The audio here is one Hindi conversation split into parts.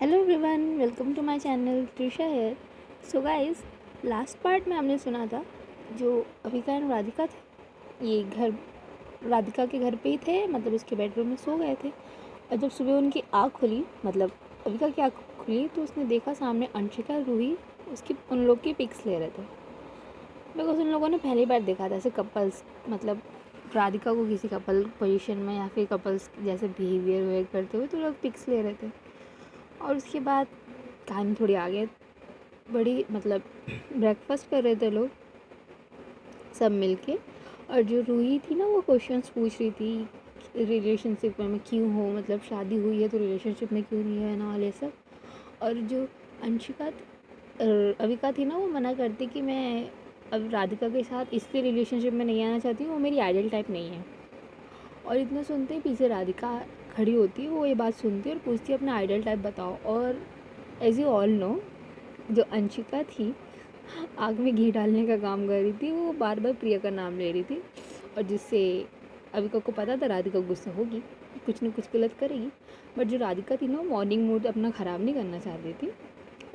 Hello everyone, welcome to my channel Trisha है। सो गाइस, लास्ट पार्ट में हमने सुना था जो अविका एंड राधिका थे, ये घर राधिका के घर पे ही थे, मतलब उसके बेडरूम में सो गए थे। और जब सुबह उनकी आँख खुली, मतलब अविका की आँख खुली, तो उसने देखा सामने अंशिका रूही उसकी उन लोग की पिक्स ले रहे थे। बिकॉज उन लोगों ने पहली बार देखा था ऐसे कपल्स, मतलब राधिका को किसी कपल पोजीशन में या फिर कपल्स जैसे बिहेवियर करते हुए, तो लोग पिक्स ले रहे थे। और उसके बाद कहानी थोड़ी आगे बड़ी, मतलब ब्रेकफास्ट कर रहे थे लोग सब मिलके। और जो रूही थी ना, वो क्वेश्चंस पूछ रही थी रिलेशनशिप में क्यों हो, मतलब शादी हुई है तो रिलेशनशिप में क्यों नहीं है ना, और ये सब। और जो अंशिका अविका थी ना, वो मना करती कि मैं अब राधिका के साथ इसलिए रिलेशनशिप में नहीं आना चाहती हूँ, वो मेरी आइडियल टाइप नहीं है। और इतना सुनते ही पीछे राधिका खड़ी होती है, वो ये बात सुनती है और पूछती है अपना आइडियल टाइप बताओ। और एज यू ऑल नो, जो अंशिका थी आग में घी डालने का काम कर रही थी, वो बार बार प्रिया का नाम ले रही थी। और जिससे अविका को पता था राधिका गुस्सा होगी, कुछ न कुछ गलत करेगी। बट जो राधिका थी ना, मॉर्निंग मूड अपना ख़राब नहीं करना चाह रही थी।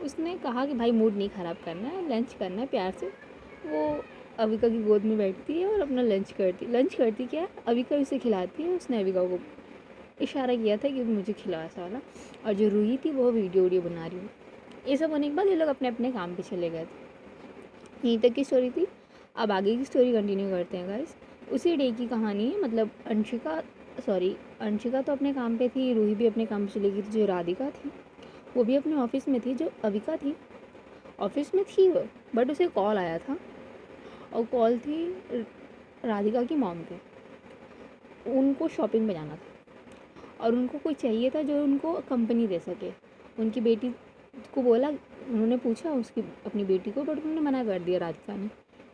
उसने कहा कि भाई मूड नहीं ख़राब करना है, लंच करना है प्यार से। वो अविका की गोद में बैठती है और अपना लंच करती क्या है, अविका उसे खिलाती है। उसने अविका को इशारा किया था कि मुझे खिला ऐसा वाला। और जो रूही थी वो वीडियो बना रही है। ये सब होने के बाद ये लोग अपने अपने काम पे चले गए थे। यहीं तक की स्टोरी थी। अब आगे की स्टोरी कंटिन्यू करते हैं गाइस। उसी डे की कहानी है, मतलब अंशिका तो अपने काम पे थी, रूही भी अपने काम पे चली गई थी। जो राधिका थी वो भी अपने ऑफिस में थी। जो अविका थी ऑफिस में थी वो, बट उसे कॉल आया था। और कॉल थी राधिका की मॉम पे। उनको शॉपिंग पे जाना था और उनको कोई चाहिए था जो उनको कंपनी दे सके। उनकी बेटी को बोला, उन्होंने पूछा उसकी अपनी बेटी को, बट उन्होंने मना कर दिया राधिका ने।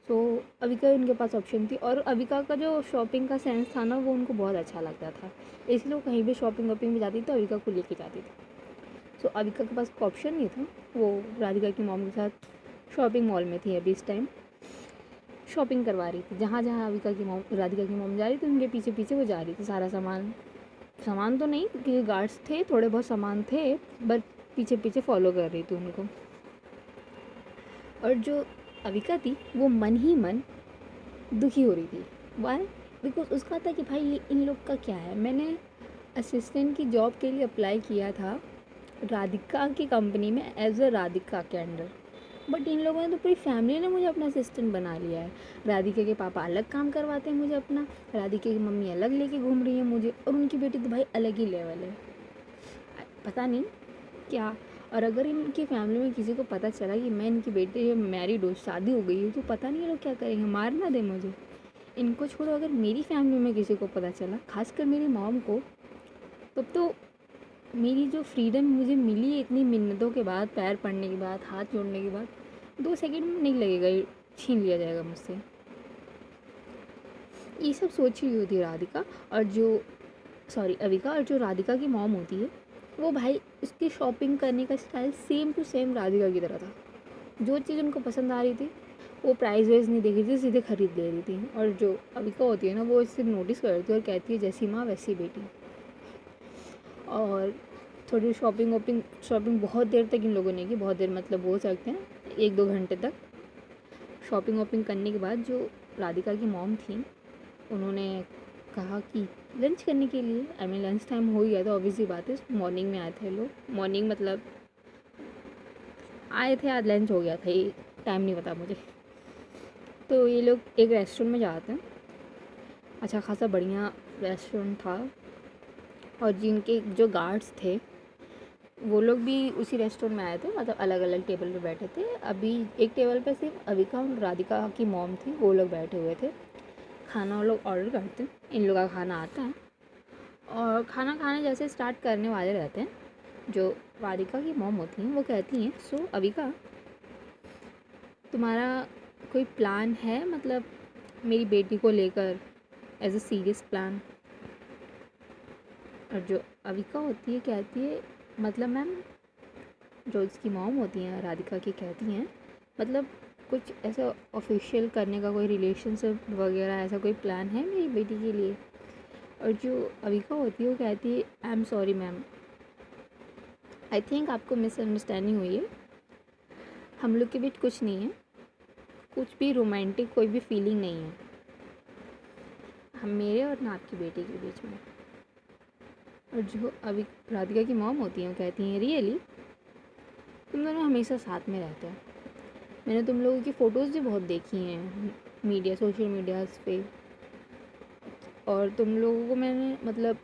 सो अविका उनके पास ऑप्शन थी। और अविका का जो शॉपिंग का सेंस था ना, वो उनको बहुत अच्छा लगता था, इसलिए वो कहीं भी शॉपिंग वॉपिंग में जाती थी तो अविका को लेके जाती थी। सो अविका के पास कोई ऑप्शन नहीं था, वो राधिका की मॉम के साथ शॉपिंग मॉल में थी। अभी इस टाइम शॉपिंग करवा रही थी, जहाँ जहाँ राधिका की मॉम जा रही थी उनके पीछे पीछे वो जा रही थी। सारा सामान सामान तो नहीं, क्योंकि गार्ड्स थे, थोड़े बहुत सामान थे, बट पीछे पीछे फॉलो कर रही थी उनको। और जो अविका थी वो मन ही मन दुखी हो रही थी। वाई? बिकॉज उसका था कि भाई इन लोग का क्या है। मैंने असिस्टेंट की जॉब के लिए अप्लाई किया था राधिका की कंपनी में, एज अ राधिका के अंडर। बट इन लोगों ने तो पूरी फैमिली ने मुझे अपना असिस्टेंट बना लिया है। राधिका के पापा अलग काम करवाते हैं मुझे अपना, राधिका की मम्मी अलग लेके घूम रही है मुझे, और उनकी बेटी तो भाई अलग ही लेवल है। पता नहीं क्या। और अगर इनकी फैमिली में किसी को पता चला कि मैं इनकी बेटी मैरिड हूँ, शादी हो गई है, तो पता नहीं लोग क्या करेंगे, मार ना दे मुझे। इनको छोड़ो, अगर मेरी फैमिली में किसी को पता चला, खासकर मेरी मॉम को, तब तो मेरी जो फ्रीडम मुझे मिली है इतनी मिन्नतों के बाद, पैर पड़ने के बाद, हाथ जोड़ने के बाद, 2 सेकंड नहीं लगेगा, ये छीन लिया जाएगा मुझसे। ये सब सोच रही होती है राधिका। और जो अविका। और जो राधिका की मॉम होती है, वो भाई उसकी शॉपिंग करने का style same to same Radhika की तरह था। जो चीज़ उनको पसंद आ रही थी वो प्राइस वाइज नहीं देख रही थी, सीधे खरीद ले रही थी। और जो अविका होती है ना, वो इससे नोटिस करती है और कहती है जैसी माँ वैसी बेटी। और थोड़ी शॉपिंग बहुत देर तक इन लोगों ने की, बहुत देर मतलब बोल सकते हैं 1-2 घंटे तक शॉपिंग वॉपिंग करने के बाद जो राधिका की मॉम थी, उन्होंने कहा कि लंच करने के लिए, लंच टाइम हो गया था, ऑब्वियसली बात है, मॉर्निंग में आए थे लोग, मॉर्निंग मतलब आए थे, आज लंच हो गया था, ये टाइम नहीं पता मुझे। तो ये लोग एक रेस्टोरेंट में जाते हैं, अच्छा खासा बढ़िया रेस्टोरेंट था। और जिनके जो गार्ड्स थे वो लोग भी उसी रेस्टोरेंट में आए थे, मतलब अलग अलग टेबल पे बैठे थे। अभी एक टेबल पे सिर्फ अविका और राधिका की मॉम थी, वो लोग बैठे हुए थे। खाना वो लोग ऑर्डर करते हैं, इन लोगों का खाना आता है और खाना खाने जैसे स्टार्ट करने वाले रहते हैं, जो राधिका की मॉम होती हैं वो कहती हैं, सो अविका, तुम्हारा कोई प्लान है, मतलब मेरी बेटी को लेकर, एज अ सीरियस प्लान? और जो अविका होती है कहती है, मतलब मैम, जो उसकी मॉम होती हैं राधिका की, कहती हैं मतलब कुछ ऐसा ऑफिशियल करने का कोई रिलेशनशिप वगैरह ऐसा कोई प्लान है मेरी बेटी के लिए? और जो अविका होती है वो कहती है, I am sorry ma'am, I think आपको मिसअंडरस्टैंडिंग हुई है। हम लोग के बीच कुछ नहीं है, कुछ भी रोमांटिक कोई भी फीलिंग नहीं है हम मेरे और ना आपकी बेटी के बीच में। और जो अभी राधिका की मॉम होती हैं वो कहती हैं रियली तुम दोनों हमेशा साथ में रहते हैं। मैंने तुम लोगों की फ़ोटोज़ भी बहुत देखी हैं मीडिया सोशल मीडियाज़ पे, और तुम लोगों को मैंने मतलब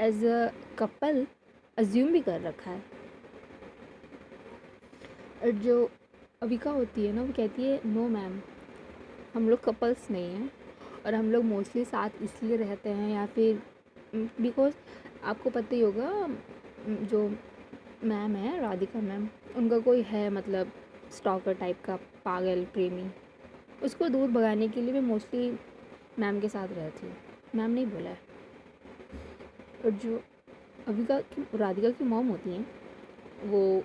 एज अ कपल अज्यूम भी कर रखा है। और जो अविका होती है ना वो कहती है नो मैम, हम लोग कपल्स नहीं हैं, और हम लोग मोस्टली साथ इसलिए रहते हैं या फिर बिकॉज आपको पता ही होगा जो मैम है राधिका मैम, उनका कोई है मतलब स्टॉकर टाइप का पागल प्रेमी, उसको दूर भगाने के लिए मैं मोस्टली मैम के साथ रहती हूँ। मैम नहीं बोला है। और जो अविका की राधिका की मॉम होती हैं वो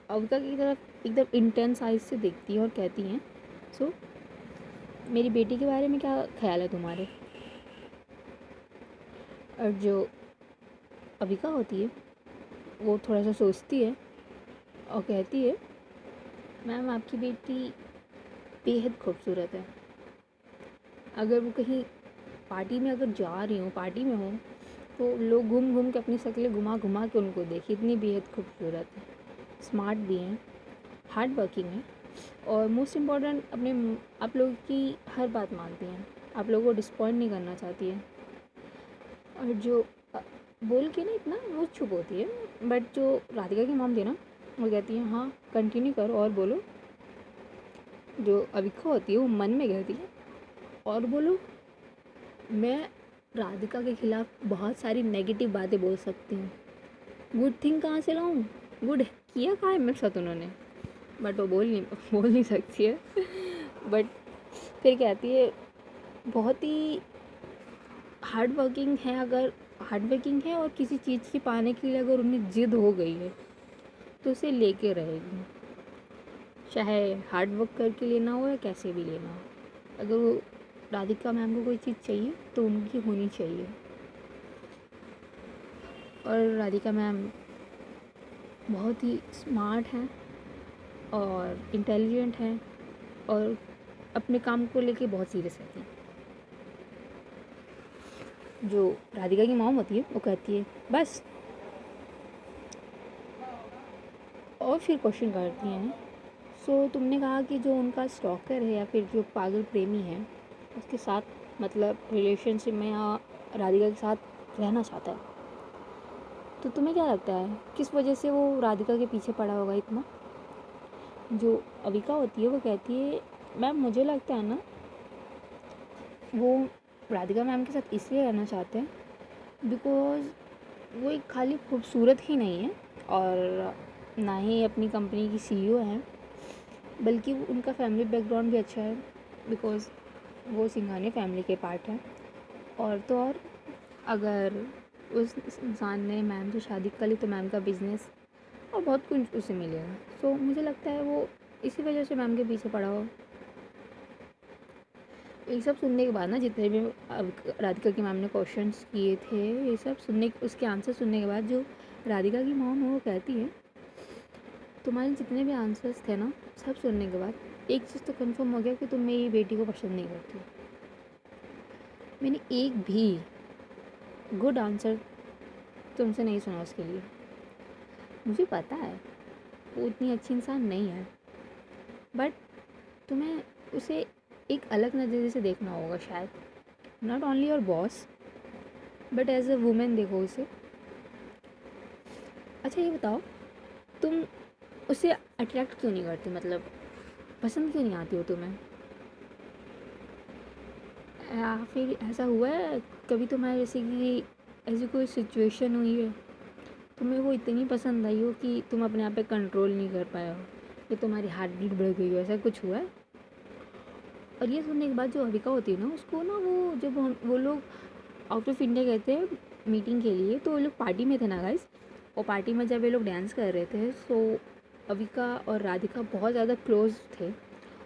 अविका की तरफ एकदम इंटेंस आइज से देखती हैं और कहती हैं सो मेरी बेटी के बारे में क्या ख्याल है तुम्हारे। और जो अविका होती है वो थोड़ा सा सोचती है और कहती है मैम आपकी बेटी बेहद खूबसूरत है। अगर वो कहीं पार्टी में अगर जा रही हूँ पार्टी में हूँ तो लोग घूम घूम के अपनी शक्लें घुमा घुमा के उनको देखिए, इतनी बेहद खूबसूरत है, स्मार्ट भी हैं, हार्ड वर्किंग है, और मोस्ट इम्पॉर्टेंट अपने आप लोगों की हर बात मानती हैं, आप लोगों को डिसपॉइंट नहीं करना चाहती हैं। और जो बोल के ना इतना वो चुप होती है। बट जो राधिका की मॉम थी ना वो कहती है हाँ कंटिन्यू करो और बोलो। जो अविका होती है वो मन में कहती है और बोलो। मैं राधिका के खिलाफ बहुत सारी नेगेटिव बातें बोल सकती हूँ, गुड थिंग कहाँ से लाऊँ, गुड किया कहाँ है मेरे साथ उन्होंने, बट वो बोल नहीं सकती है। बट फिर कहती है बहुत ही हार्ड वर्किंग है, अगर हार्ड वर्किंग है और किसी चीज़ की पाने के लिए अगर उन्हें जिद हो गई है तो उसे लेके रहेगी, चाहे हार्ड वर्क करके लेना हो या कैसे भी लेना हो। अगर वो राधिका मैम को कोई चीज़ चाहिए तो उनकी होनी चाहिए। और राधिका मैम बहुत ही स्मार्ट हैं और इंटेलिजेंट हैं और अपने काम को लेके बहुत सीरियस रहती हैं। जो राधिका की मॉम होती है वो कहती है बस, और फिर क्वेश्चन करती हैं सो तुमने कहा कि जो उनका स्टॉकर है या फिर जो पागल प्रेमी है उसके साथ मतलब रिलेशनशिप में या राधिका के साथ रहना चाहता है, तो तुम्हें क्या लगता है किस वजह से वो राधिका के पीछे पड़ा होगा इतना। जो अविका होती है वो कहती है मैम मुझे लगता है ना वो राधिका मैम के साथ इसलिए रहना चाहते हैं बिकॉज़ वो एक खाली खूबसूरत ही नहीं है और ना ही अपनी कंपनी की सीईओ हैं, बल्कि उनका फैमिली बैकग्राउंड भी अच्छा है बिकॉज़ वो सिंघानिया फैमिली के पार्ट हैं। और तो और अगर उस इंसान ने मैम से शादी कर ली तो मैम का बिज़नेस और बहुत कुछ उसे मिलेगा। सो मुझे लगता है वो इसी वजह से मैम के पीछे पड़ा हो। ये सब सुनने के बाद ना जितने भी राधिका की मैम ने क्वेश्चंस किए थे ये सब सुनने उसके आंसर सुनने के बाद जो राधिका की मॉम है वो कहती है तुम्हारे जितने भी आंसर्स थे ना सब सुनने के बाद एक चीज़ तो कंफर्म हो गया कि तुम मेरी बेटी को पसंद नहीं करती। मैंने एक भी गुड आंसर तुमसे नहीं सुना उसके लिए। मुझे पता है वो इतनी अच्छी इंसान नहीं है, बट तुम्हें उसे एक अलग नज़रिए से देखना होगा शायद, not only your boss but as a women देखो उसे। अच्छा ये बताओ तुम उसे अट्रैक्ट क्यों नहीं करती, मतलब पसंद क्यों नहीं आती हो तुम्हें, या फिर ऐसा हुआ है कभी तुम्हारे जैसे कि ऐसी कोई सिचुएशन हुई है तुम्हें वो इतनी पसंद आई हो कि तुम अपने आप पे कंट्रोल नहीं कर पाए हो या तुम्हारी हार्ट बीट बढ़ गई हो, ऐसा कुछ हुआ है। और ये सुनने के बाद जो अविका होती है ना उसको ना वो जब वो लोग आउट ऑफ इंडिया गए थे मीटिंग के लिए तो वो लोग पार्टी में थे ना गाइस, और पार्टी में जब ये लोग डांस कर रहे थे सो अविका और राधिका बहुत ज़्यादा क्लोज थे।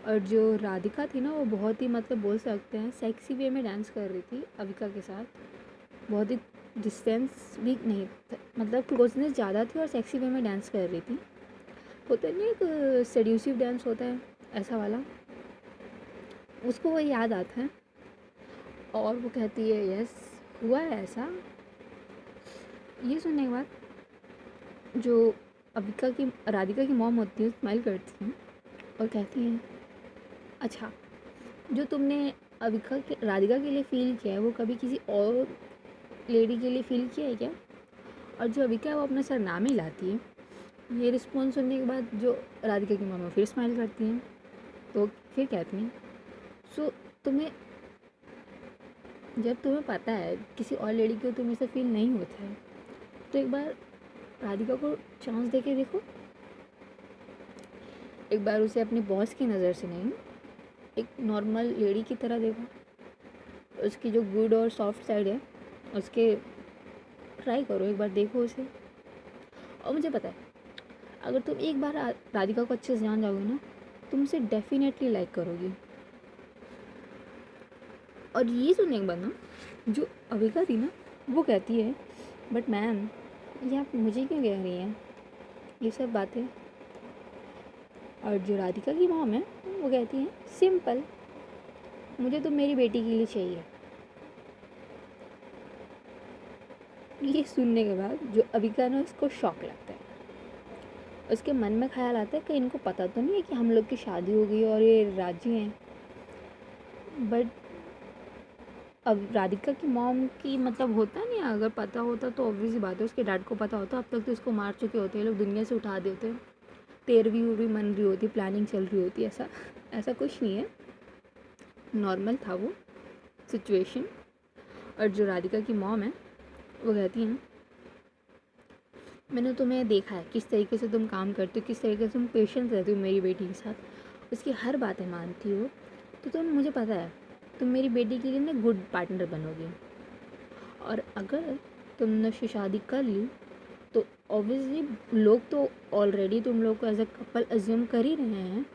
और जो राधिका थी ना वो बहुत ही मतलब बोल सकते हैं सेक्सी वे में डांस कर रही थी अविका के साथ, बहुत ही डिस्टेंस भी नहीं था, मतलब क्लोजनेस ज़्यादा थी और सेक्सी वे में डांस कर रही थी। होता नहीं एक सेड्यूसिव डांस होता है ऐसा वाला, उसको वो याद आता है और वो कहती है यस हुआ है ऐसा। ये सुनने के बाद जो राधिका की मॉम होती है स्माइल करती है और कहती है अच्छा, जो तुमने राधिका के लिए फ़ील किया है वो कभी किसी और लेडी के लिए फ़ील किया है क्या? और जो अविका है वो अपना सर नाम ही लाती है। ये रिस्पॉन्स सुनने के बाद जो राधिका की मामा फिर स्माइल करती हैं, तो फिर कहती हैं सो तुम्हें जब तुम्हें पता है किसी और लेडी को तुम्हें ऐसा फील नहीं होता है, तो एक बार राधिका को चांस दे के देखो। एक बार उसे अपने बॉस की नज़र से नहीं, एक नॉर्मल लेडी की तरह देखो। उसकी जो गुड और सॉफ्ट साइड है उसके ट्राई करो, एक बार देखो उसे। और मुझे पता है अगर तुम एक बार राधिका को अच्छे से जान जाओगे ना, तुम उसे डेफिनेटली लाइक करोगी। और ये सुनने के बाद ना जो अविका थी ना वो कहती है बट मैम ये आप मुझे क्यों कह रही हैं ये सब बातें? और जो राधिका की मॉम है वो कहती है सिंपल, मुझे तो मेरी बेटी के लिए चाहिए। ये सुनने के बाद जो अविका ना उसको शॉक लगता है, उसके मन में ख्याल आता है कि इनको पता तो नहीं है कि हम लोग की शादी हो गई और ये राजी हैं। बट अब राधिका की मॉम की मतलब होता नहीं, अगर पता होता तो ऑब्वियसली बात है उसके डैड को पता होता, अब तक तो इसको मार चुके होते हैं लोग, दुनिया से उठा देते हैं, 13वीं मन रही होती, प्लानिंग चल रही होती। ऐसा कुछ नहीं है, नॉर्मल था वो सिचुएशन। और जो राधिका की मॉम है वो कहती हैं मैंने तुम्हें देखा है किस तरीके से तुम काम करते हो, किस तरीके से तुम पेशेंस रहती हो मेरी बेटी के साथ, उसकी हर बातें मानती हो, तो तुम मुझे पता है तुम मेरी बेटी के लिए ना गुड पार्टनर बनोगी। और अगर तुमने उससे शादी कर ली तो ऑब्वियसली लोग तो ऑलरेडी तुम लोग को एज अ कपल अज्यूम कर ही रहे हैं,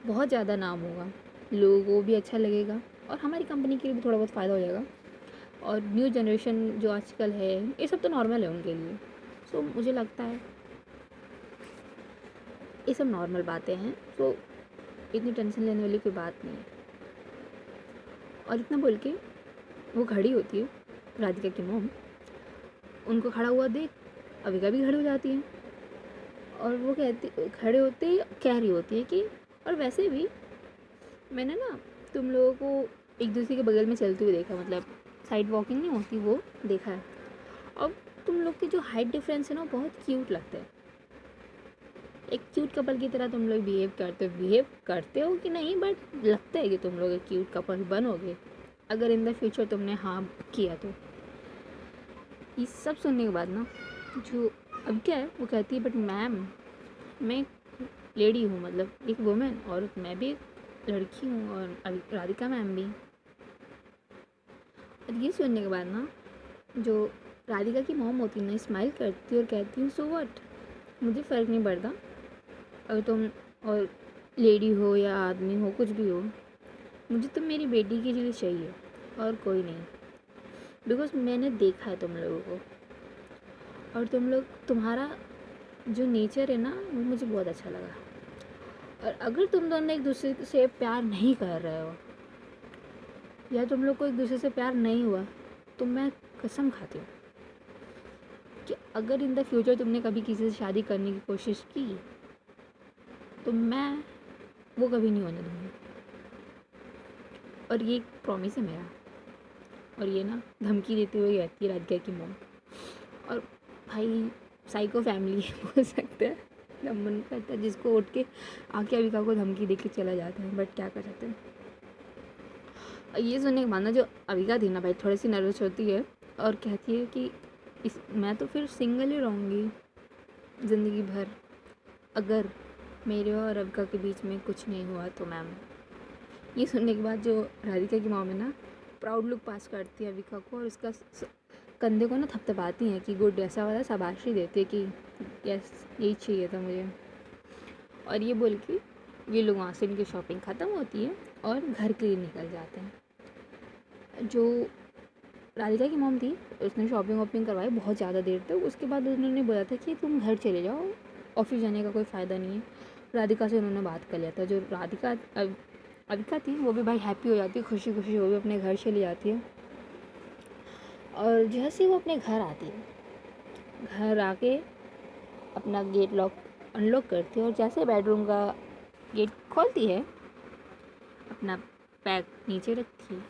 बहुत ज़्यादा नाम होगा, लोगों को भी अच्छा लगेगा और हमारी कंपनी के लिए भी थोड़ा बहुत फ़ायदा हो जाएगा। और न्यू जनरेशन जो आजकल है ये सब तो नॉर्मल है उनके लिए। सो मुझे लगता है ये सब नॉर्मल बातें हैं, सो इतनी टेंशन लेने वाली कोई बात नहीं है। और इतना बोल के वो खड़ी होती है राधिका की मॉम, उनको खड़ा हुआ देख अविका भी खड़ी हो जाती है और वो कहती खड़े होते ही कह रही होती है कि और वैसे भी मैंने ना तुम लोगों को एक दूसरे के बगल में चलते हुए देखा, मतलब साइड वॉकिंग नहीं होती वो देखा है। और तुम लोग की जो हाइट डिफरेंस है ना बहुत क्यूट लगता है, एक क्यूट कपल की तरह तुम लोग बिहेव करते हो कि नहीं, बट लगता है कि तुम लोग एक क्यूट कपल बनोगे अगर इन द फ्यूचर तुमने हाँ किया तो। ये सब सुनने के बाद ना जो अब क्या है वो कहती है बट मैम मैं एक लेडी हूँ, मतलब एक वुमेन, और मैं भी एक लड़की हूँ और राधिका मैम भी। और ये सुनने के बाद ना जो राधिका की मॉम होती है ना स्माइल करती है और कहती हूँ सो व्हाट, मुझे फ़र्क नहीं पड़ता अगर तुम और लेडी हो या आदमी हो कुछ भी हो, मुझे तो मेरी बेटी के लिए चाहिए और कोई नहीं। बिकॉज मैंने देखा है तुम लोगों को और तुम्हारा जो नेचर है ना वो मुझे बहुत अच्छा लगा। और अगर तुम दोनों एक दूसरे से प्यार नहीं कर रहे हो या तुम लोग को एक दूसरे से प्यार नहीं हुआ, तो मैं कसम खाती हूँ कि अगर इन द फ्यूचर तुमने कभी किसी से शादी करने की कोशिश की तो मैं वो कभी नहीं होने दूँगी। और ये एक प्रॉमिस है मेरा। और ये ना धमकी देते हुए कहती है राधिका की मॉम। और भाई साइको फैमिली बोल सकते हैं, जब मन करता है जिसको उठ के आके अविका को धमकी दे के चला जाता है, बट क्या कर सकते हैं। और ये सुनने के बाद ना जो अविका थी ना भाई थोड़ी सी नर्वस होती है और कहती है कि मैं तो फिर सिंगल ही रहूँगी ज़िंदगी भर अगर मेरे और अविका के बीच में कुछ नहीं हुआ तो मैम। ये सुनने के बाद जो राधिका की मॉम है ना प्राउड लुक पास करती है अविका को और उसका कंधे को ना थपथपाती हैं कि गुड, ऐसा वाला शाबाशी देती है कि यस यही चाहिए था मुझे। और ये बोल के ये लोग वहाँ से इनकी शॉपिंग ख़त्म होती है और घर के लिए निकल जाते हैं। जो राधिका की मॉम थी, उसने शॉपिंग वॉपिंग करवाई बहुत ज़्यादा देर तक। उसके बाद उन्होंने बोला था कि तुम घर चले जाओ, ऑफिस जाने का कोई फ़ायदा नहीं है। राधिका से उन्होंने बात कर लिया था। जो अविका थी वो भी भाई हैप्पी हो जाती है, खुशी खुशी वो भी अपने घर चली जाती है। और जैसे ही वो अपने घर आती है, घर आके अपना गेट लॉक अनलॉक करती है और जैसे बेडरूम का गेट खोलती है, अपना बैग नीचे रखती है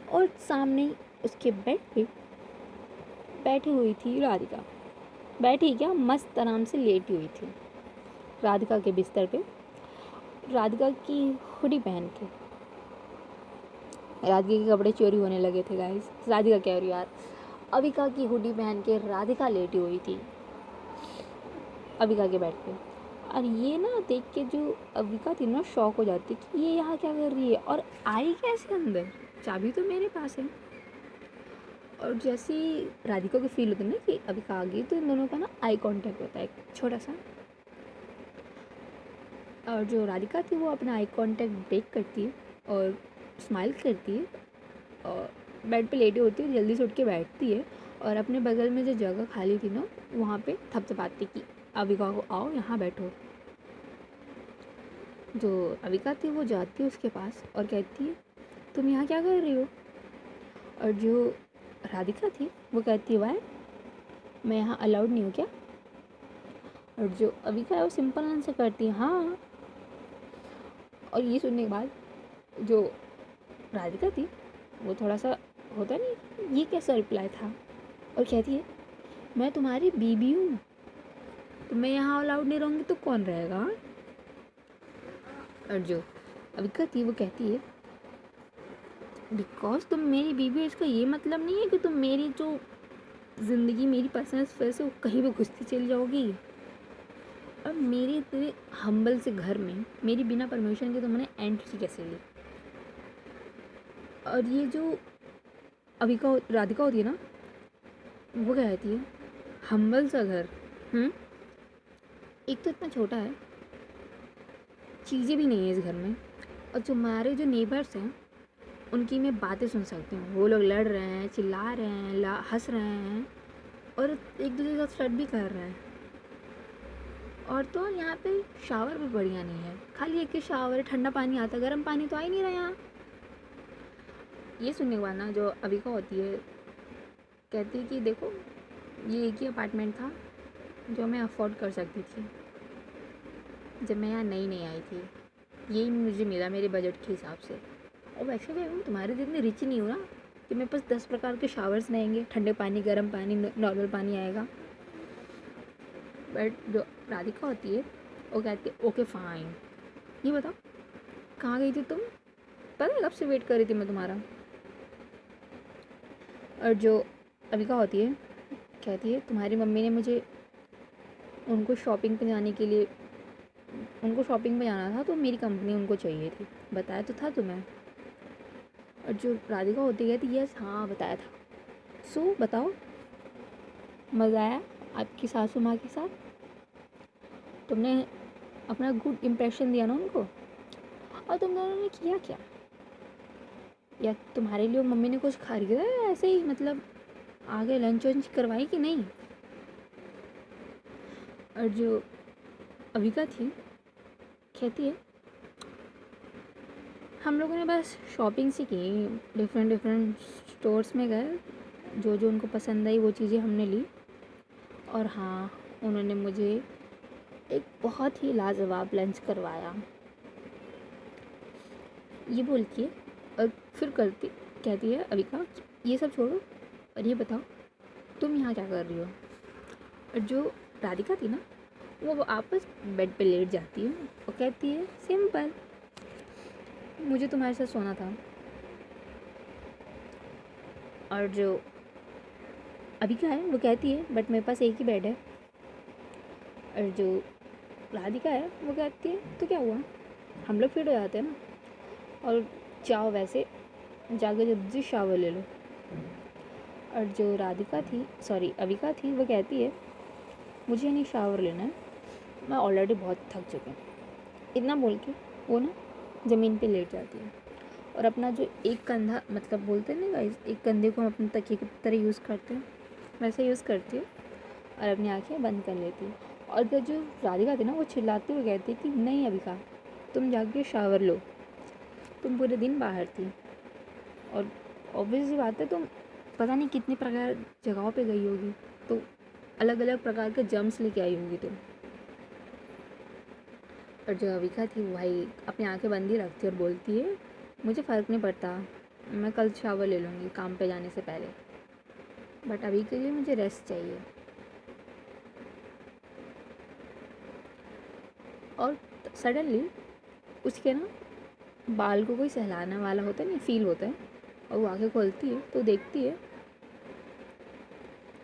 और सामने उसके बेड पे बैठी हुई थी राधिका। बैठी क्या, मस्त आराम से लेटी हुई थी राधिका के बिस्तर पे। राधिका की हुडी पहन के राधिका के कपड़े चोरी होने लगे थे गाइस। राधिका कह रही यार, अविका की हुडी पहन के राधिका लेटी हुई थी अविका के बेड पे। और ये ना देख के जो अविका थी ना शॉक हो जाती कि ये यहाँ क्या कर रही है और आई कैसे अंदर, चाबी तो मेरे पास है। और जैसे ही राधिका को फील होता है ना कि अविका आ गई, तो इन दोनों का ना आई कांटेक्ट होता है छोटा सा। और जो राधिका थी वो अपना आई कांटेक्ट ब्रेक करती है और स्माइल करती है और बेड पे लेटी होती है, जल्दी से उठ के बैठती है और अपने बगल में जो जगह खाली थी ना वहाँ पे थपथपाती कि अविका को आओ यहाँ बैठो। जो अविका थी वो जाती है उसके पास और कहती है तुम यहाँ क्या कर रही हो। और जो राधिका थी वो कहती है वाई, मैं यहाँ अलाउड नहीं हूँ क्या। और जो अविका है वो सिंपल आंसर करती है हाँ। और ये सुनने के बाद जो राधिका थी वो थोड़ा सा होता नहीं ये कैसा रिप्लाई था, और कहती है मैं तुम्हारी बीबी हूँ, तो मैं यहाँ अलाउड नहीं रहूँगी तो कौन रहेगा। और जो अविका थी वो कहती है बिकॉज तुम मेरी बीबी हो इसका ये मतलब नहीं है कि तुम मेरी जो ज़िंदगी मेरी पर्सनल स्पेस है वो कहीं भी घुसती चली जाओगी। और मेरे तेरे हम्बल से घर में मेरी बिना परमिशन के तुमने एंट्री कैसे ली। और ये जो अविका राधिका होती है ना वो कहती है हम्बल सा घर, एक तो इतना छोटा है, चीज़ें भी नहीं है इस घर में। और जो हमारे जो नेबर्स हैं उनकी मैं बातें सुन सकती हूँ, वो लोग लड़ रहे हैं, चिल्ला रहे हैं, हंस रहे हैं और एक दूसरे के साथ फ्लर्ट भी कर रहे हैं। और तो यहाँ पे शावर भी बढ़िया नहीं है, खाली एक ही शावर है, ठंडा पानी आता है, गर्म पानी तो आ ही नहीं रहा यहाँ। ये सुनने के बाद ना जो अविका होती है कहती है कि देखो ये एक ही अपार्टमेंट था जो मैं अफोर्ड कर सकती थी जब मैं यहाँ नई आई थी, यही मुझे मिला मेरे बजट के हिसाब से। और वैसे भी मैं तुम्हारे जितने रिच नहीं हूँ ना कि मेरे पास 10 प्रकार के शावर्स रहेंगे, ठंडे पानी, गर्म पानी, नॉर्मल पानी आएगा। बट जो राधिका होती है वो कहती है ओके फाइन। ये बताओ कहाँ गई थी तुम, पता है कब से वेट कर रही थी मैं तुम्हारा। और जो अविका होती है कहती है तुम्हारी मम्मी ने मुझे उनको शॉपिंग पे जाने के लिए, उनको शॉपिंग पे जाना था तो मेरी कंपनी उनको चाहिए थी, बताया तो था तुम्हें। और जो राधिका होती कहती यस हाँ बताया था। सो बताओ मज़ा आया आपकी सासू माँ के साथ, तुमने अपना गुड इम्प्रेशन दिया ना उनको, और तुम दोनों ने किया क्या, या तुम्हारे लिए मम्मी ने कुछ खरीदा है ऐसे ही, मतलब आगे लंच वंच करवाई कि नहीं। और जो अविका थी कहती है हम लोगों ने बस शॉपिंग सी की, डिफरेंट स्टोर्स में गए, जो जो उनको पसंद आई वो चीज़ें हमने ली। और हाँ उन्होंने मुझे एक बहुत ही लाजवाब लंच करवाया। ये बोल के और फिर कहती है अविका ये सब छोड़ो और ये बताओ तुम यहाँ क्या कर रही हो। और जो राधिका थी ना वो वापस बेड पे लेट जाती है और कहती है सिंपल, मुझे तुम्हारे साथ सोना था। और जो अविका है वो कहती है बट मेरे पास एक ही बेड है। और जो राधिका है वो कहती है तो क्या हुआ, हम लोग फिट हो जाते हैं ना, और जाओ वैसे जाके जल्दी शावर ले लो। और जो अविका थी वो कहती है मुझे नहीं शावर लेना है, मैं ऑलरेडी बहुत थक चुकी हूँ। इतना बोल के वो ना ज़मीन पे लेट जाती है और अपना जो एक कंधा, मतलब बोलते हैं ना गाइस, एक कंधे को हम अपने तकिए की तरह यूज़ करते हैं, वैसे यूज़ करती है और अपनी आँखें बंद कर लेती है। और इधर जो राधिका थी ना, वो चिल्लाते हुए कहती कि नहीं अविका, तुम जाके शावर लो, तुम पूरे दिन बाहर थी और ऑब्वियस सी बात है तुम पता नहीं कितने प्रकार जगहों पे गई होगी, तो अलग अलग प्रकार के जर्म्स लेके आई होगी तुम। और जो अविका थी वो भाई अपनी आंखें बंद ही रखती और बोलती है मुझे फ़र्क नहीं पड़ता, मैं कल शावर ले लूँगी काम पे जाने से पहले, बट अभी के लिए मुझे रेस्ट चाहिए। और सडनली उसके ना बाल को कोई सहलाने वाला होता है, नहीं फील होता है, और वो आंखें खोलती है तो देखती है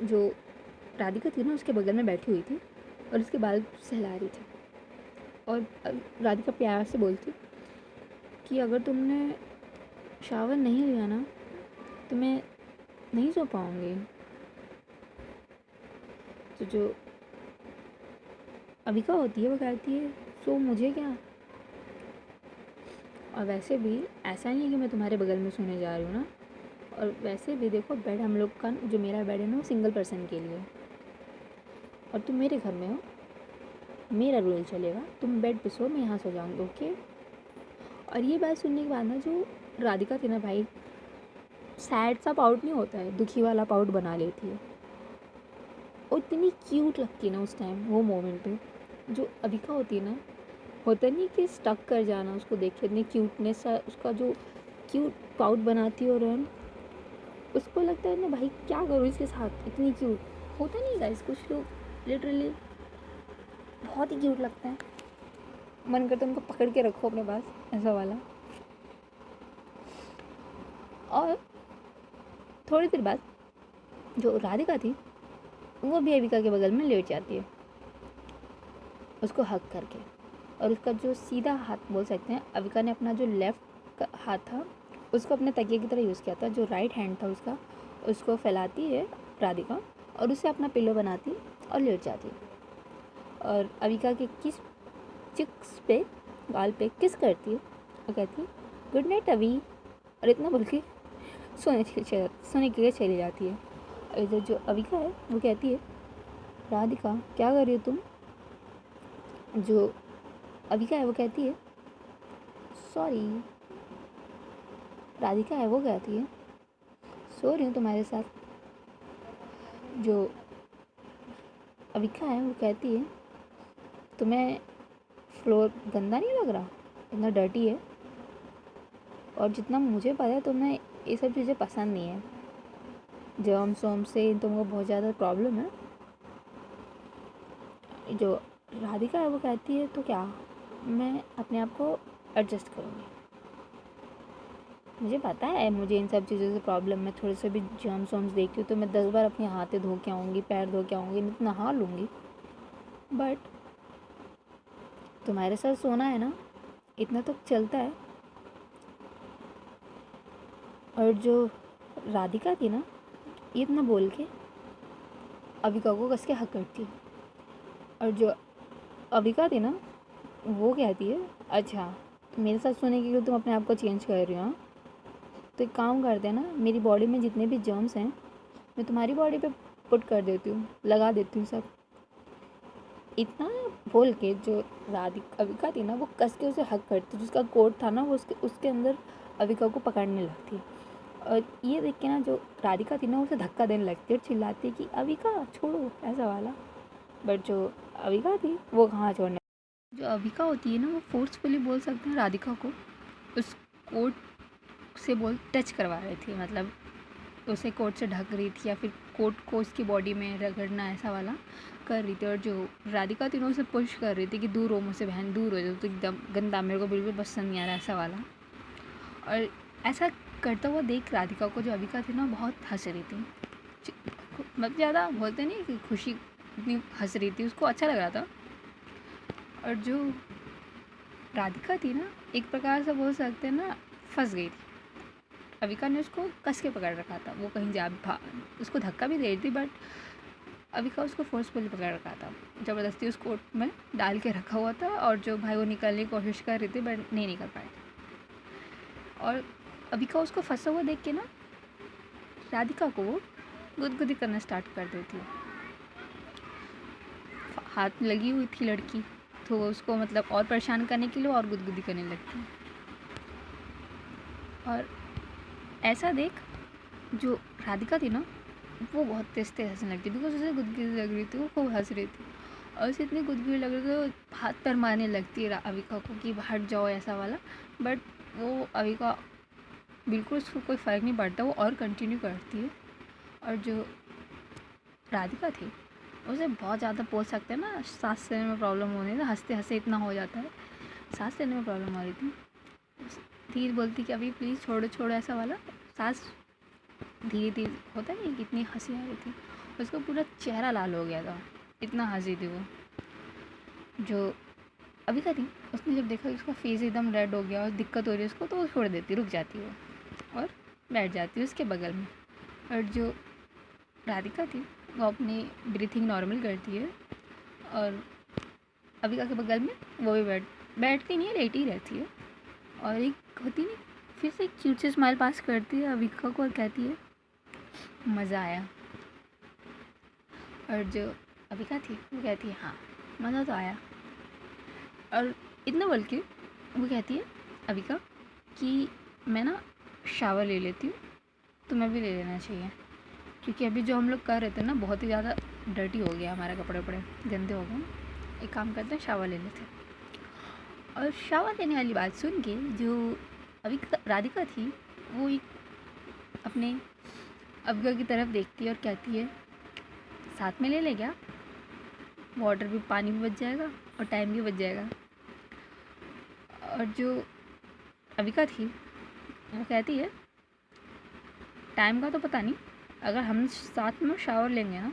जो राधिका थी ना उसके बगल में बैठी हुई थी और उसके बाल सहला रही थी। और राधिका प्यार से बोलती कि अगर तुमने शावर नहीं लिया ना तो मैं नहीं सो पाऊँगी। तो जो अविका होती है वो कहती है सो मुझे क्या, और वैसे भी ऐसा नहीं है कि मैं तुम्हारे बगल में सोने जा रही हूँ ना, और वैसे भी देखो बेड हम लोग का जो मेरा बेड है ना वो सिंगल पर्सन के लिए, और तुम मेरे घर में हो, मेरा रूल चलेगा, तुम बेड पे सो, मैं यहाँ सो जाऊँगी, ओके। और ये बात सुनने के बाद ना जो राधिका थी ना भाई, सैड सा पाउट नहीं होता है, दुखी वाला पाउट बना लेती है। और इतनी क्यूट लगती है ना उस टाइम वो मोमेंट पे। जो अविका होती है ना, होता नहीं कि स्टक कर जाना उसको देख के, इतनी क्यूटनेस उसका जो क्यूट पाउट बनाती है, और उसको लगता है ना भाई क्या करूँ इसके साथ, इतनी क्यूट होता नहीं गाइस, कुछ लोग लिटरली बहुत ही क्यूट लगता है, मन करता है उनको पकड़ के रखो अपने पास, ऐसा वाला। और थोड़ी देर बाद जो राधिका थी वो भी अविका के बगल में लेट जाती है उसको हक करके, और उसका जो सीधा हाथ बोल सकते हैं, अविका ने अपना जो लेफ़्ट हाथ था उसको अपने तकिए की तरह यूज़ किया था, जो राइट हैंड था उसका उसको फैलाती है राधिका और उसे अपना पिलो बनाती और लेट जाती है, और अविका के किस चिक्स पे, गाल पे किस करती है और कहती है गुड नाइट अवी, और इतना बोल के सोने के लिए चली जाती है। और इधर जो अविका है वो कहती है राधिका क्या कर रही हो तुम। जो अविका है वो कहती है सॉरी। राधिका है वो कहती है सो रही हूँ तुम्हारे साथ। जो अविका है वो कहती है तुम्हें फ्लोर गंदा नहीं लग रहा, इतना डर्टी है, और जितना मुझे पता है तुम्हें ये सब चीज़ें पसंद नहीं है, जर्म्स वर्म्स से तुमको बहुत ज़्यादा प्रॉब्लम है। जो राधिका है वो कहती है तो क्या, मैं अपने आप को एडजस्ट करूँगी, मुझे पता है मुझे इन सब चीज़ों से प्रॉब्लम है, थोड़े से भी जर्म्स वर्म्स देखती हूँ तो मैं 10 बार अपने हाथे धो के आऊँगी, पैर धो के आऊँगी, नहीं तो नहा लूँगी, बट तुम्हारे साथ सोना है ना, इतना तो चलता है। और जो राधिका थी ना, इतना बोल के अविका को कस के हक करती है, और जो अविका थी ना वो कहती है अच्छा तो मेरे साथ सोने के लिए तुम अपने आप को चेंज कर रही हो, हाँ तो एक काम करते हैं ना, मेरी बॉडी में जितने भी जर्म्स हैं मैं तुम्हारी बॉडी पे पुट कर देती हूँ, लगा देती हूँ सब। इतना बोल के जो अविका थी ना वो कस के उसे हक करती, जिसका कोट था ना वो उसके अंदर अविका को पकड़ने लगती है, और ये देख के ना जो राधिका थी ना उसे धक्का देने लगती है और चिल्लाती है कि अविका छोड़ो, ऐसा वाला। बट जो अविका थी वो कहाँ छोड़ने, जो अविका होती है ना वो फोर्सफुली बोल सकते हैं राधिका को उस कोट से टच करवा रही थी, मतलब उसे कोट से ढक रही थी या फिर कोट को उसकी बॉडी में रगड़ना ऐसा वाला कर रही थी, और जो राधिका थी ना उसे पुश कर रही थी कि दूर हो मुझसे बहन, दूर हो जाओ, तो एकदम गंदा, मेरे को बिल्कुल पसंद नहीं आ रहा ऐसा वाला। और ऐसा करता हुआ देख राधिका को जो अविका थी ना बहुत हंस रही थी, मतलब ज़्यादा बोलते नहीं कि खुशी, इतनी हंस रही थी, उसको अच्छा लग रहा था। और जो राधिका थी ना एक प्रकार से बोल सकते हैं ना फंस गई थी, अविका ने उसको कस के पकड़ रखा था, वो कहीं उसको धक्का भी दे रही थी, बट अविका उसको फोर्सफुली पकड़ रखा था, ज़बरदस्ती उस कोट में डाल के रखा हुआ था, और जो भाई वो निकलने की कोशिश कर रही थी बट नहीं निकल पाए। और अविका उसको फंसा हुआ देख के ना राधिका को वो गुदगुदी करना स्टार्ट कर देती है। हाथ में लगी हुई थी लड़की, तो वो उसको मतलब और परेशान करने के लिए और गुदगुदी करने लगती है। और ऐसा देख जो राधिका थी ना वो बहुत तेज तेज हंसने लगती, बिकॉज उसे गुदगुदी लग रही थी, वो खूब हंस रही थी। और उसे इतनी गुदगुदी लग रही थी वो हाथ पैर मारने लगती है अविका को कि हट जाओ ऐसा वाला। बट वो अविका बिल्कुल उसको कोई फ़र्क नहीं पड़ता, वो और कंटिन्यू करती है। और जो राधिका थी उसे बहुत ज़्यादा बोल सकते हैं ना, सांस लेने में प्रॉब्लम हो रही थी, हंसते हंसते इतना हो जाता है, सांस लेने में प्रॉब्लम हो रही थी। धीरे बोलती कि अभी प्लीज़ छोड़ो छोड़ो ऐसा वाला, सांस धीरे धीरे होता है। कितनी हंसी आ रही थी, उसका पूरा चेहरा लाल हो गया था, इतना हंसी थी वो। जो अविका थी उसने जब देखा कि उसका फेस एकदम रेड हो गया और दिक्कत हो रही है उसको, तो वो छोड़ देती, रुक जाती है और बैठ जाती है उसके बगल में। और जो राधिका थी वो अपनी ब्रीथिंग नॉर्मल करती है और अविका के बगल में वो भी बैठती नहीं है, लेटी रहती है। और एक होती नहीं, फिर से एक क्यूट सी स्माइल पास करती है अविका को और कहती है मज़ा आया। और जो अविका थी वो कहती है हाँ मज़ा तो आया। और इतना बोल के वो कहती है अविका कि मैं ना शावर ले लेती हूँ, तुम्हें भी ले लेना चाहिए, क्योंकि अभी जो हम लोग कर रहे थे ना बहुत ही ज़्यादा डर्टी हो गया, हमारे कपड़े वपड़े गंदे हो गए, एक काम करते हैं शावर ले लेते हैं। और शावर लेने वाली बात सुन के जो अविका राधिका थी वो एक अपने अविका की तरफ देखती है और कहती है साथ में ले ले क्या, वाटर भी, पानी भी बच जाएगा और टाइम भी बच जाएगा। और जो अविका थी वो कहती है टाइम का तो पता नहीं, अगर हम साथ में शावर लेंगे ना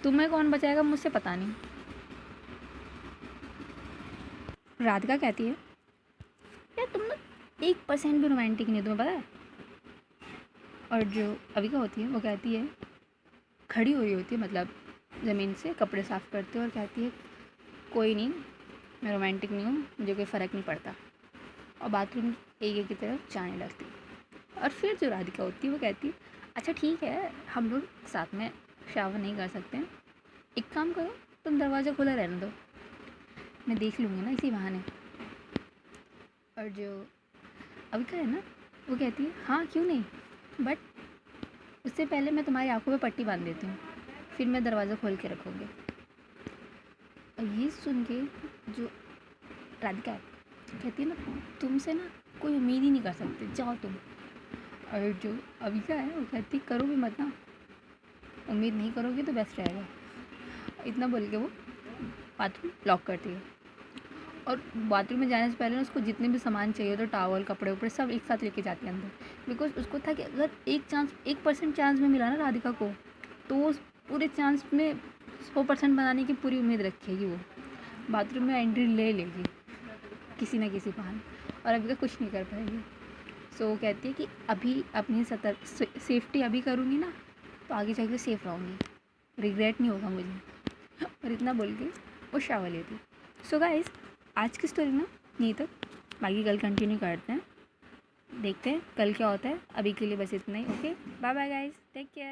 तुम्हें कौन बचाएगा मुझसे पता नहीं। राधिका कहती है यार तुम ना 1% भी रोमांटिक नहीं, तुम्हें पता है। और जो अविका होती है वो कहती है, खड़ी हुई होती है मतलब ज़मीन से कपड़े साफ़ करते और कहती है कोई नहीं, मैं रोमांटिक नहीं हूँ, मुझे कोई फ़र्क नहीं पड़ता। और बाथरूम एरिया की तरफ जाने लगती। और फिर जो राधिका होती है वो कहती है अच्छा ठीक है हम लोग साथ में शावर नहीं कर सकते हैं, एक काम करो तुम दरवाज़ा खुला रहने दो, मैं देख लूँगी ना इसी बहाने। और जो अविका है ना वो कहती है हाँ क्यों नहीं, बट उससे पहले मैं तुम्हारी आंखों पे पट्टी बांध देती हूँ, फिर मैं दरवाज़ा खोल के रखूँगी। और ये सुन के जो राधिका है कहती है ना तुमसे ना कोई उम्मीद ही नहीं कर सकते, जाओ तुम। और जो अविका है वो कहती करो भी मत ना, उम्मीद नहीं करोगे तो बेस्ट रहेगा। इतना बोल के वो बाथरूम लॉक करती है। और बाथरूम में जाने से पहले ना उसको जितने भी सामान चाहिए तो टावल कपड़े उपड़े सब एक साथ लेके जाती है अंदर, बिकॉज उसको था कि अगर 1% चांस में मिला ना राधिका को तो वो पूरे चांस में 100% बनाने की पूरी उम्मीद रखेगी, वो बाथरूम में एंट्री ले लेगी किसी ना किसी बहाने और अभी तक कुछ नहीं कर पाएगी। सो वो कहती है कि अभी अपनी सेफ्टी अभी करूँगी ना तो आगे जाके सेफ रहूँगी, रिग्रेट नहीं होगा मुझे। और इतना बोल के वो शावर लेती। सो गाइस आज की स्टोरी ना यहीं तक, बाकी कल कंटिन्यू करते हैं, देखते हैं कल क्या होता है। अभी के लिए बस इतना ही। Okay bye bye guys, take care.